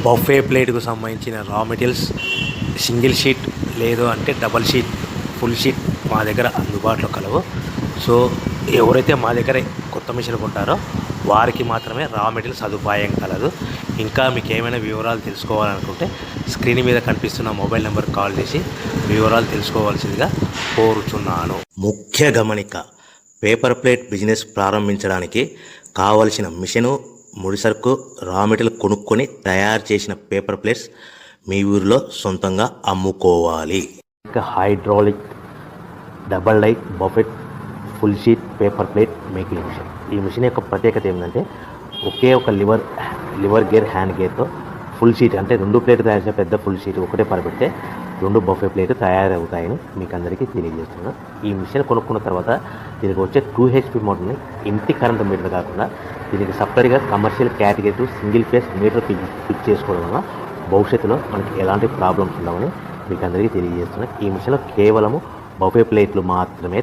Buffet ప్లేట్కు సంబంధించిన రా materials single sheet లేదు అంటే డబల్ షీట్ ఫుల్ షీట్ మా దగ్గర అందుబాటులో కలవు. సో ఎవరైతే మా దగ్గర కొత్త మిషన్ కొంటారో వారికి మాత్రమే రా మెటీరియల్ సదుపాయం కలదు. ఇంకా మీకు ఏమైనా వివరాలు తెలుసుకోవాలనుకుంటే స్క్రీన్ మీద కనిపిస్తున్న మొబైల్ నెంబర్ కాల్ చేసి వివరాలు తెలుసుకోవాల్సిందిగా కోరుచున్నాను. ముఖ్య గమనిక: పేపర్ ప్లేట్ బిజినెస్ ప్రారంభించడానికి కావలసిన మిషను, ముడిసరుకు, రా మెటీరియల్ కొనుక్కొని తయారు చేసిన పేపర్ ప్లేట్స్ మీ ఊరిలో సొంతంగా అమ్ముకోవాలి. ఇంకా hydraulic, double die, buffet, full sheet paper plate making machine. ఈ మిషన్ యొక్క ప్రత్యేకత ఏంటంటే ఒకే ఒక లివర్ గేర్, హ్యాండ్ గేర్తో ఫుల్ షీట్ అంటే 2 ప్లేట్లు తయారు చేసే పెద్ద ఫుల్ షీట్ ఒకటే పరబెడితే 2 బఫే ప్లేట్ తయారవుతాయని మీకు అందరికీ తెలియజేస్తున్నాను. ఈ మిషన్ కొనుక్కున్న తర్వాత దీనికి వచ్చే 2 HP మోటార్ని ఇంటి కరెంట్ మీటర్ కాకుండా దీనికి సపరేట్గా commercial category single phase metre fix చేసుకోవడం వల్ల భవిష్యత్తులో మనకి ఎలాంటి ప్రాబ్లమ్స్ ఉండవని మీకు అందరికీ తెలియజేస్తున్నాను. ఈ మిషన్లో కేవలము బఫే ప్లేట్లు మాత్రమే